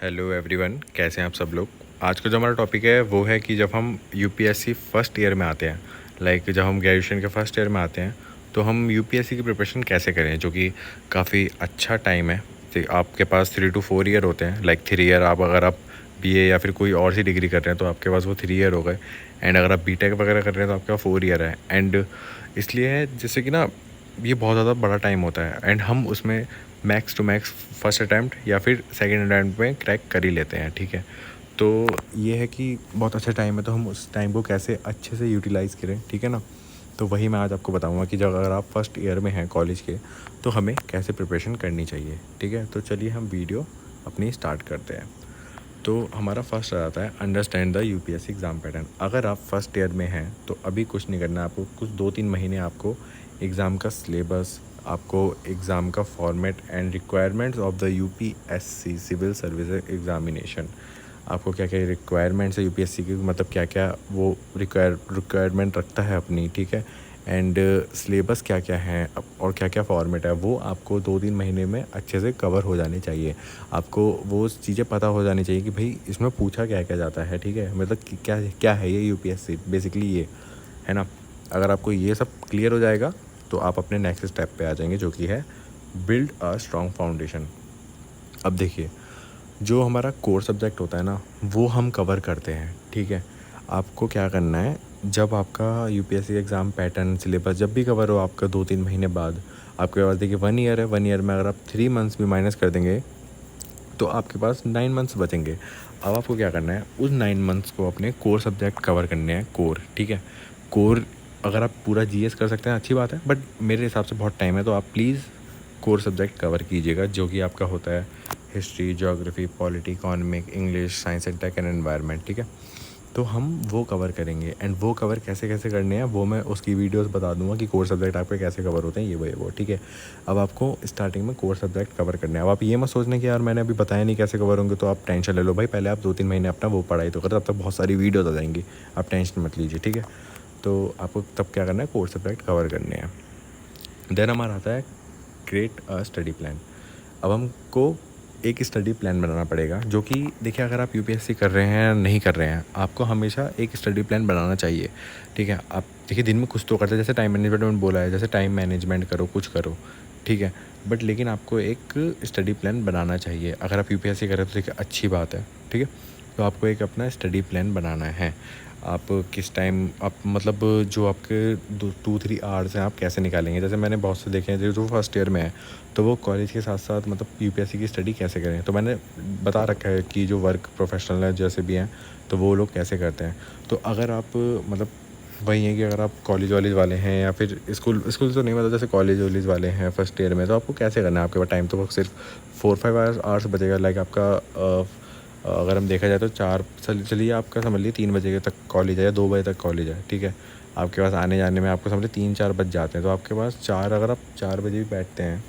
Hello everyone, कैसे हैं आप सब लोग। आज का जो हमारा टॉपिक है वो है कि जब हम यूपीएससी फर्स्ट ईयर में आते हैं, जब हम ग्रेजुएशन के फर्स्ट ईयर में आते हैं तो हम यूपीएससी की प्रिपरेशन कैसे करें, जो कि काफ़ी अच्छा टाइम है। तो आपके पास 3 to 4 ईयर होते हैं। 3 ईयर अगर आप बीए या फिर कोई और सी डिग्री कर रहे हैं तो आपके पास वो 3 ईयर हो गए। एंड अगर आप बीटेक वगैरह कर रहे हैं तो आपके पास 4 ईयर है। एंड इसलिए है जैसे कि ना, ये बहुत ज़्यादा बड़ा टाइम होता है एंड हम उसमें max to max first attempt या फिर सेकंड अटैम्प्ट में क्रैक कर ही लेते हैं। ठीक है, तो ये है कि बहुत अच्छा टाइम है, तो हम उस टाइम को कैसे अच्छे से यूटिलाइज़ करें। ठीक है ना, तो वही मैं आज आपको बताऊंगा कि जब अगर आप फर्स्ट ईयर में हैं कॉलेज के तो हमें कैसे प्रिपरेशन करनी चाहिए। ठीक है, तो चलिए हम वीडियो अपनी स्टार्ट करते हैं। तो हमारा फर्स्ट आ जाता है understand the UPSC exam pattern. अगर आप फर्स्ट ईयर में हैं तो अभी कुछ नहीं करना है आपको। कुछ 2-3 महीने आपको एग्ज़ाम का सिलेबस, आपको एग्ज़ाम का format and requirements of the UPSC civil service examination, आपको क्या क्या रिक्वायरमेंट्स है यूपीएससी की, मतलब क्या क्या वो रिक्वायरमेंट रखता है अपनी। ठीक है, एंड सिलेबस क्या क्या है और क्या क्या फॉर्मेट है, वो आपको 2-3 महीने में अच्छे से कवर हो जाने चाहिए। आपको वो चीज़ें पता हो जानी चाहिए कि भाई इसमें पूछा क्या क्या जाता है। ठीक है, मतलब क्या क्या है ये यूपीएससी, बेसिकली ये है ना। अगर आपको ये सब क्लियर हो जाएगा तो आप अपने नेक्स्ट स्टेप पे आ जाएंगे, जो कि है बिल्ड अ स्ट्रॉन्ग फाउंडेशन। अब देखिए, जो हमारा कोर सब्जेक्ट होता है ना, वो हम कवर करते हैं। ठीक है, आपको क्या करना है, जब आपका यूपीएससी एग्ज़ाम पैटर्न सिलेबस जब भी कवर हो आपका 2-3 महीने बाद, आपके पास देखिए 1 ईयर है। 1 ईयर में अगर आप 3 मंथ्स भी माइनस कर देंगे तो आपके पास 9 मंथ्स बचेंगे। अब आपको क्या करना है, उस 9 मंथ्स को अपने कोर सब्जेक्ट कवर करने हैं। कोर, ठीक है, कोर अगर आप पूरा जीएस कर सकते हैं अच्छी बात है, बट मेरे हिसाब से बहुत टाइम है, तो आप प्लीज़ कोर सब्जेक्ट कवर कीजिएगा, जो कि आपका होता है history, geography, polity, economic, English, science and tech and environment. ठीक है, तो हम वो कवर करेंगे। एंड वो कवर कैसे कैसे करने हैं वो मैं उसकी वीडियोस बता दूंगा कि कोर सब्जेक्ट आपके कैसे कवर होते हैं, ये वो। ठीक है, अब आपको स्टार्टिंग में कोर सब्जेक्ट कवर करने हैं। अब आप ये मत सोचने कि यार मैंने अभी बताया नहीं कैसे कवर होंगे, तो आप टेंशन ले लो भाई। पहले आप 2-3 महीने अपना वो पढ़ाई तो करो, तब तक बहुत सारी वीडियोज़ आ जाएंगी, आप टेंशन मत लीजिए। ठीक है, तो आपको तब क्या करना है, कोर सब्जेक्ट कवर करने हैं। देन हमारा आता है क्रिएट अ स्टडी प्लान। अब हमको एक स्टडी प्लान बनाना पड़ेगा, जो कि देखिए अगर आप यूपीएससी कर रहे हैं या नहीं कर रहे हैं, आपको हमेशा एक स्टडी प्लान बनाना चाहिए। ठीक है, आप देखिए दिन में कुछ तो करते हैं, जैसे टाइम मैनेजमेंट बोला है, जैसे टाइम मैनेजमेंट करो, कुछ करो। ठीक है, बट लेकिन आपको एक स्टडी प्लान बनाना चाहिए। अगर आप यूपीएससी कर रहे हैं तो देखिए अच्छी बात है। ठीक है, तो आपको एक अपना स्टडी प्लान बनाना है। आप किस टाइम आप मतलब जो आपके 2-3 आवर्स हैं आप कैसे निकालेंगे। जैसे मैंने बहुत से देखे हैं जो फर्स्ट ईयर में है, तो वो कॉलेज के साथ साथ मतलब यूपीएससी की स्टडी कैसे करें, तो मैंने बता रखा है कि जो वर्क प्रोफेशनल है जैसे भी हैं, तो वो लोग कैसे करते हैं। तो अगर आप मतलब वही है कि अगर आप कॉलेज वॉलेज वाले हैं या फिर स्कूल स्कूल तो नहीं, मतलब जैसे कॉलेज वॉलेज वाले हैं फर्स्ट ईयर में, तो आपको कैसे करना है। आपके पास टाइम तो सिर्फ 4-5 आवर्स बचेगा। आपका अगर हम देखा जाए तो चलिए आपका समझ लीजिए 3 बजे तक कॉलेज है या 2 बजे तक कॉलेज है। ठीक है, आपके पास आने जाने में आपको समझ लीजिए 3-4 बज जाते हैं, तो आपके पास अगर आप 4 बजे भी बैठते हैं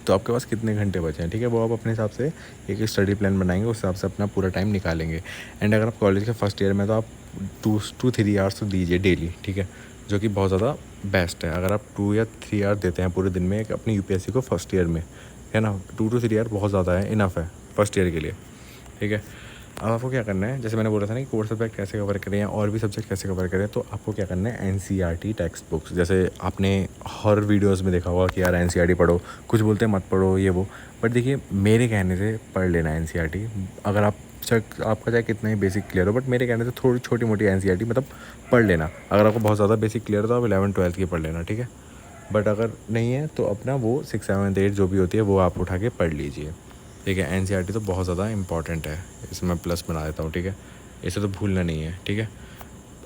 तो आपके पास कितने घंटे बचे हैं। ठीक है, वो आप अपने हिसाब से एक स्टडी प्लान बनाएंगे, उस हिसाब से अपना पूरा टाइम निकालेंगे। एंड अगर आप कॉलेज के फर्स्ट ईयर में तो आप 2-3 आवर्स तो दीजिए डेली। ठीक है, जो कि बहुत ज़्यादा बेस्ट है। अगर आप 2 या 3 आवर्स देते हैं पूरे दिन में एक अपनी यूपीएससी को फर्स्ट ईयर में, है ना, 2 to 3 आवर बहुत ज़्यादा है, इनफ है फर्स्ट ईयर के लिए। ठीक है, अब आपको क्या करना है, जैसे मैंने बोला था ना कि कोर सब्जेक्ट कैसे कवर करें या और भी सब्जेक्ट कैसे कवर करें, तो आपको क्या करना है, एनसीईआरटी टेक्स्ट बुक्स। जैसे आपने हर वीडियोस में देखा होगा कि यार एनसीईआरटी पढ़ो, कुछ बोलते हैं मत पढ़ो ये वो, बट देखिए मेरे कहने से पढ़ लेना एनसीईआरटी। अगर आपका चाहे कितना ही बेसिक क्लियर हो, बट मेरे कहने से थोड़ी छोटी मोटी एनसीईआरटी मतलब पढ़ लेना। अगर आपको बहुत ज़्यादा बेसिक क्लियर हो तो आप 11th-12th की पढ़ लेना। ठीक है, बट अगर नहीं है तो अपना वो 6, 7, 8 जो भी होती है वो आप उठा के पढ़ लीजिए। ठीक है, एनसीईआरटी तो बहुत ज़्यादा इंपॉर्टेंट है, इसमें मैं प्लस बना देता हूँ। ठीक है, इसे तो भूलना नहीं है। ठीक है,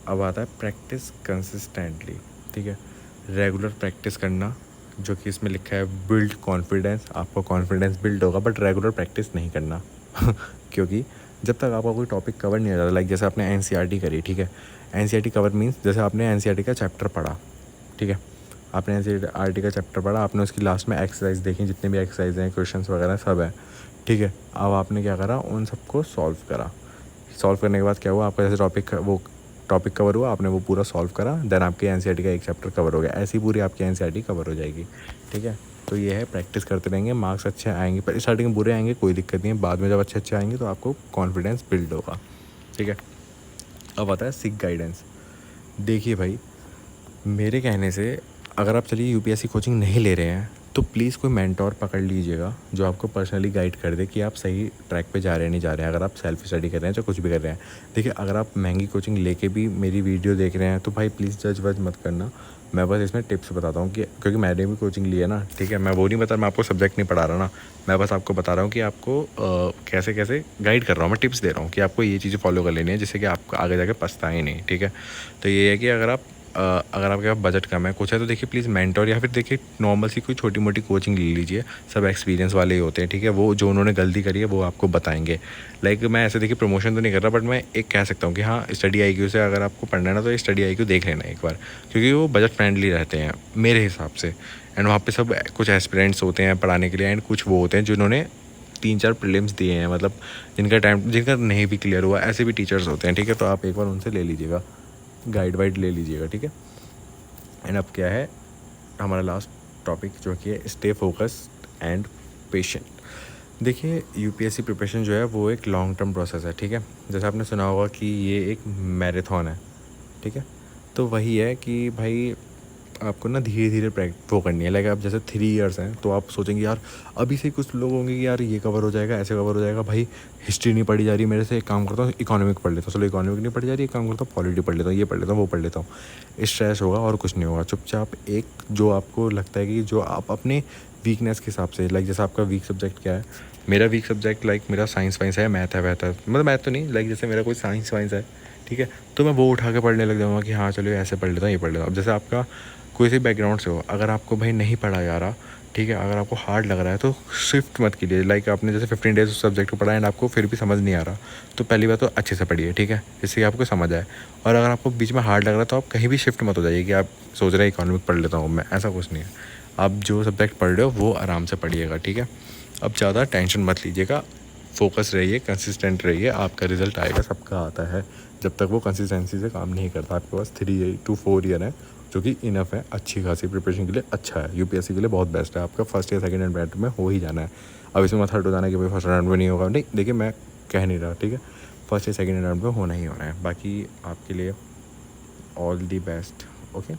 अब आता है प्रैक्टिस कंसिस्टेंटली। ठीक है, रेगुलर प्रैक्टिस करना, जो कि इसमें लिखा है बिल्ड कॉन्फिडेंस। आपका कॉन्फिडेंस बिल्ड होगा बट रेगुलर प्रैक्टिस नहीं करना क्योंकि जब तक आपका कोई टॉपिक कवर नहीं हो जाता, जैसे आपने एनसीईआरटी करी। ठीक है, एनसीईआरटी कवर मीन्स जैसे आपने एनसीईआरटी का चैप्टर पढ़ा। ठीक है, आपने एनसीईआरटी का चैप्टर पढ़ा, आपने उसकी लास्ट में एक्सरसाइज देखी, जितने भी एक्सरसाइज हैं, क्वेश्चंस वगैरह सब है। ठीक है, अब आपने क्या करा, उन सबको सॉल्व करा। सॉल्व करने के बाद क्या हुआ, आपका जैसे टॉपिक कवर हुआ, आपने वो पूरा सॉल्व करा, देन आपके एनसीईआरटी का एक चैप्टर कवर हो गया। ऐसी पूरी आपकी एनसीईआरटी कवर हो जाएगी। ठीक है, तो ये है, प्रैक्टिस करते रहेंगे, मार्क्स अच्छे आएंगे। पर स्टार्टिंग में बुरे आएंगे कोई दिक्कत नहीं है, बाद में जब अच्छे अच्छे आएंगे तो आपको कॉन्फिडेंस बिल्ड होगा, ठीक है। अब आता है सिक गाइडेंस। देखिए भाई, मेरे कहने से अगर आप चलिए यूपीएससी कोचिंग नहीं ले रहे हैं तो प्लीज़ कोई मेंटोर पकड़ लीजिएगा जो आपको पर्सनली गाइड कर दे कि आप सही ट्रैक पे जा रहे हैं नहीं जा रहे हैं। अगर आप सेल्फ स्टडी कर रहे हैं, चाहे कुछ भी कर रहे हैं। देखिए, अगर आप महंगी कोचिंग लेके भी मेरी वीडियो देख रहे हैं तो भाई प्लीज़ जज वज मत करना। मैं बस इसमें टिप्स बताता हूँ कि क्योंकि मैंने भी कोचिंग ली है ना, ठीक है। मैं वो नहीं बता, मैं आपको सब्जेक्ट नहीं पढ़ा रहा ना, मैं बस आपको बता रहा हूँ कि आपको कैसे कैसे गाइड कर रहा हूँ, मैं टिप्स दे रहा हूँ कि आपको ये चीज़ें फॉलो कर लेनी है जिससे कि आपको आगे जाके पछताए नहीं, ठीक है। तो ये है कि अगर आपके पास बजट कम है, कुछ है, तो देखिए प्लीज़ मेंटोर या फिर देखिए नॉर्मल सी कोई छोटी मोटी कोचिंग ले लीजिए। सब एक्सपीरियंस वाले ही होते हैं, ठीक है। वो जो उन्होंने गलती करी है वो आपको बताएंगे। लाइक मैं ऐसे देखिए प्रमोशन तो नहीं कर रहा, बट मैं एक कह सकता हूँ कि हाँ, स्टडी आईक्यू से अगर आपको पढ़ना है ना तो स्टडी आईक्यू देख लेना एक बार, क्योंकि वो बजट फ्रेंडली रहते हैं मेरे हिसाब से। एंड वहाँ पर सब कुछ एस्पिरेंट्स होते हैं पढ़ाने के लिए, एंड कुछ वो होते हैं जिन्होंने 3-4 प्रीलिम्स दिए हैं, मतलब जिनका नहीं भी क्लियर हुआ, ऐसे भी टीचर्स होते हैं, ठीक है। तो आप एक बार उनसे ले लीजिएगा, गाइड वाइड ले लीजिएगा, ठीक है। एंड अब क्या है हमारा लास्ट टॉपिक, जो कि है स्टे फोकस्ड एंड पेशेंट। देखिए, यूपीएससी प्रिपरेशन जो है वो एक लॉन्ग टर्म प्रोसेस है, ठीक है। जैसे आपने सुना होगा कि ये एक मैराथन है, ठीक है। तो वही है कि भाई आपको ना धीरे धीरे वो करनी है। लाइक आप जैसे 3 इयर्स हैं तो आप सोचेंगे यार अभी से कुछ लोग होंगे कि यार ये कवर हो जाएगा, ऐसे कवर हो जाएगा। भाई हिस्ट्री नहीं पढ़ी जा रही मेरे से, एक काम करता हूँ इकोनॉमिक पढ़ लेता हूँ, चलो इकोनॉमिक नहीं पढ़ी जा रही, एक काम करता हूँ पॉलिटी पढ़ लेता हूँ, ये पढ़ लेता हूँ, वो पढ़ लेता हूँ। स्ट्रेस होगा और कुछ नहीं होगा। चुपचाप एक जो आपको लगता है कि जो आप अपने वीकनेस के हिसाब से, लाइक जैसे आपका वीक सब्जेक्ट क्या है, मेरा वीक सब्जेक्ट लाइक मेरा साइंस वाइंस है, मैथ है, मतलब मैथ तो नहीं, लाइक जैसे मेरा कोई साइंस वाइंस है, ठीक है। तो मैं वो उठा के पढ़ने लग जाऊँगा कि हाँ चलो ऐसे पढ़ लेता हूँ, ये पढ़ लेता हूँ। अब जैसे आपका कोई से बैकग्राउंड से हो, अगर आपको भाई नहीं पढ़ा जा रहा, ठीक है, अगर आपको हार्ड लग रहा है तो शिफ्ट मत कीजिए। लाइक आपने जैसे 15 डेज उस सब्जेक्ट को पढ़ा एंड आपको फिर भी समझ नहीं आ रहा, तो पहली बात तो अच्छे से पढ़िए, ठीक है, जिससे कि आपको समझ आए। और अगर आपको बीच में हार्ड लग रहा है तो आप कहीं भी शिफ्ट मत हो जाइए कि आप सोच रहे हैं इकोनॉमिक पढ़ लेता हूँ मैं, ऐसा कुछ नहीं है। आप जो सब्जेक्ट पढ़ रहे हो वो आराम से पढ़िएगा, ठीक है। अब ज़्यादा टेंशन मत लीजिएगा, फोकस रहिए, कंसिस्टेंट रहिए, आपका रिजल्ट आएगा, सबका आता है। जब तक वो कंसिस्टेंसी से काम नहीं करता, आपके पास 3 to 4 ईयर है जो कि इनफ है, अच्छी खासी प्रिपरेशन के लिए अच्छा है। यूपीएससी के लिए बहुत बेस्ट है, आपका फर्स्ट ईयर सेकंड अटेम्प्ट में हो ही जाना है। अब इसमें मत हट हो जाना कि भाई फर्स्ट अटेम्प्ट में नहीं होगा, नहीं, देखिए मैं कह नहीं रहा, ठीक है, फर्स्ट या सेकंड अटेम्प्ट में होना ही होना है। बाकी आपके लिए ऑल दी बेस्ट, ओके।